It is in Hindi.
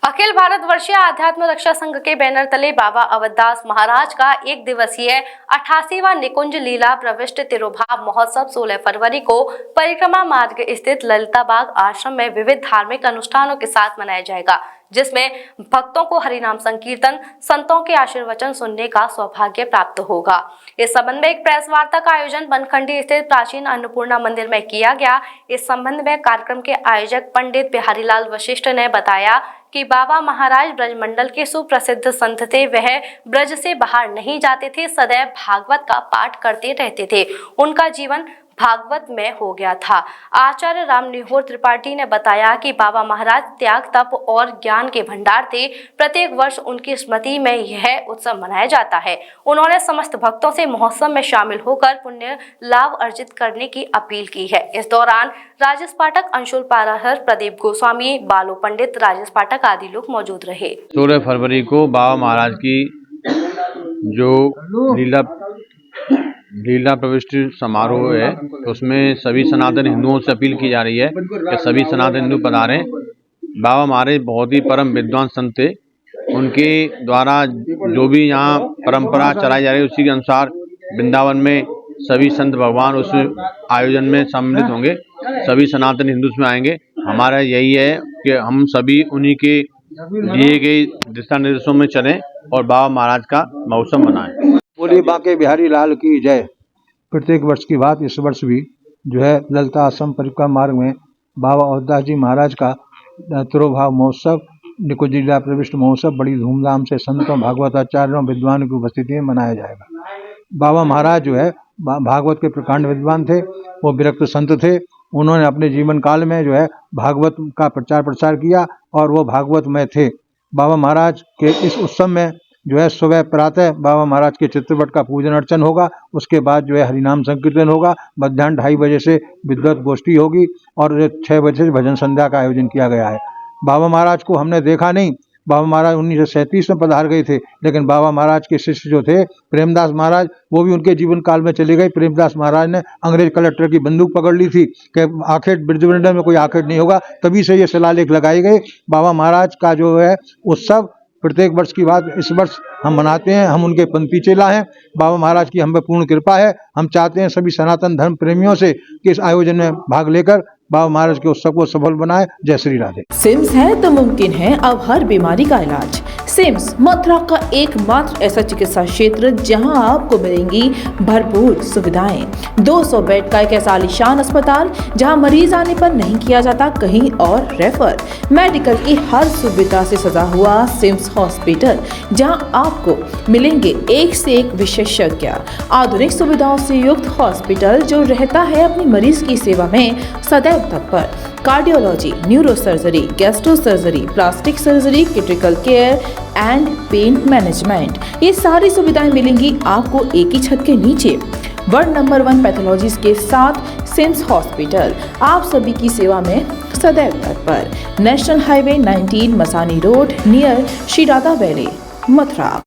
अखिल भारत वर्षीय आध्यात्म रक्षा संघ के बैनर तले बाबा अवधदास महाराज का एक दिवसीय 88वां निकुंज लीला प्रविष्ट तिरुभाव महोत्सव 16 फरवरी को परिक्रमा मार्ग स्थित ललिता बाग आश्रम में विविध धार्मिक अनुष्ठानों के साथ मनाया जाएगा, जिसमें भक्तों को हरिनाम संकीर्तन, संतों के आशीर्वचन सुनने का सौभाग्य प्राप्त होगा। इस संबंध में एक प्रेस वार्ता का आयोजन बनखंडी स्थित प्राचीन अन्नपूर्णा मंदिर में किया गया। इस संबंध में कार्यक्रम के आयोजक पंडित बिहारीलाल वशिष्ठ ने बताया कि बाबा महाराज ब्रजमंडल के सुप्रसिद्ध संत थे। वह ब्रज से बाहर नहीं जाते थे, सदैव भागवत का पाठ करते रहते थे। उनका जीवन भागवत में हो गया था। आचार्य रामनिहोर त्रिपाठी ने बताया कि बाबा महाराज त्याग, तप और ज्ञान के भंडार थे। प्रत्येक वर्ष उनकी स्मृति में यह उत्सव मनाया जाता है। उन्होंने समस्त भक्तों से महोत्सव में शामिल होकर पुण्य लाभ अर्जित करने की अपील की है। इस दौरान राजेश पाठक, अंशुल पाराहर, प्रदीप गोस्वामी, बालू पंडित, राजेश पाठक आदि लोग मौजूद रहे। 16 फरवरी को बाबा महाराज की जो लीला प्रविष्टि समारोह है, उसमें सभी सनातन हिंदुओं से अपील की जा रही है कि सभी सनातन हिंदू पधारें। बाबा महाराज बहुत ही परम विद्वान संत थे। उनके द्वारा जो भी यहाँ परंपरा चलाई जा रही है, उसी के अनुसार वृंदावन में सभी संत भगवान उस आयोजन में सम्मिलित होंगे। सभी सनातन हिंदू उसमें आएंगे। हमारा यही है कि हम सभी उन्हीं के दिए गए दिशा निर्देशों में चलें और बाबा महाराज का महोत्सव मनाएं। बोलिए बांके बिहारी लाल की जय। प्रत्येक वर्ष की बात इस वर्ष भी जो है ललिता आश्रम परिक्रमा मार्ग में बाबा अवधदास जी महाराज का तिरुभाव महोत्सव, निकुंज लीला प्रविष्ट महोत्सव बड़ी धूमधाम से संतों, भागवताचार्यों, विद्वानों की उपस्थिति में मनाया जाएगा। बाबा महाराज जो है भागवत के प्रकांड विद्वान थे। वो विरक्त संत थे। उन्होंने अपने जीवन काल में जो है भागवत का प्रचार प्रसार किया और वो भागवत में थे। बाबा महाराज के इस उत्सव में जो है सुबह प्रातः बाबा महाराज के चित्रपट का पूजन अर्चन होगा। उसके बाद जो है हरिनाम संकीर्तन होगा। मध्याह्न 2:30 बजे से विद्वत गोष्ठी होगी और 6 बजे से भजन संध्या का आयोजन किया गया है। बाबा महाराज को हमने देखा नहीं। बाबा महाराज 1937 में पधार गए थे, लेकिन बाबा महाराज के शिष्य जो थे प्रेमदास महाराज, वो भी उनके जीवन काल में चले गए। प्रेमदास महाराज ने अंग्रेज कलेक्टर की बंदूक पकड़ ली थी कि आखेट ब्रजमंडल में कोई आखेट नहीं होगा, तभी से ये शिलालेख लगाए गए। बाबा महाराज का जो है उत्सव प्रत्येक वर्ष की बात इस वर्ष हम मनाते हैं। हम उनके पंथी चेला हैं। बाबा महाराज की हम पे पूर्ण कृपा है। हम चाहते हैं सभी सनातन धर्म प्रेमियों से कि इस आयोजन में भाग लेकर बाबा महाराज के उत्सव को सफल बनाए। जय श्री राधे। सिम्स है तो मुमकिन है अब हर बीमारी का इलाज। सिम्स मथुरा का एकमात्र ऐसा चिकित्सा क्षेत्र जहां आपको मिलेंगी भरपूर सुविधाएं। 200 बेड का एक ऐसा आलीशान अस्पताल जहां मरीज आने पर नहीं किया जाता कहीं और रेफर। मेडिकल की हर सुविधा से सजा हुआ सिम्स हॉस्पिटल, जहां आपको मिलेंगे एक से एक विशेषज्ञ। आधुनिक सुविधाओं से युक्त हॉस्पिटल जो रहता है अपनी मरीज की सेवा में सदैव तत्पर। Cardiology, neuro surgery, gastro surgery, plastic surgery, critical care and pain management, ये सारी सुविधाएं मिलेंगी आपको एक ही छत के नीचे। वर्ल्ड नंबर 1 पैथोलॉजीज के साथ सिम्स हॉस्पिटल आप सभी की सेवा में सदैव तत्पर। National highway 19 Masani road near Shri Radha valley, Mathura.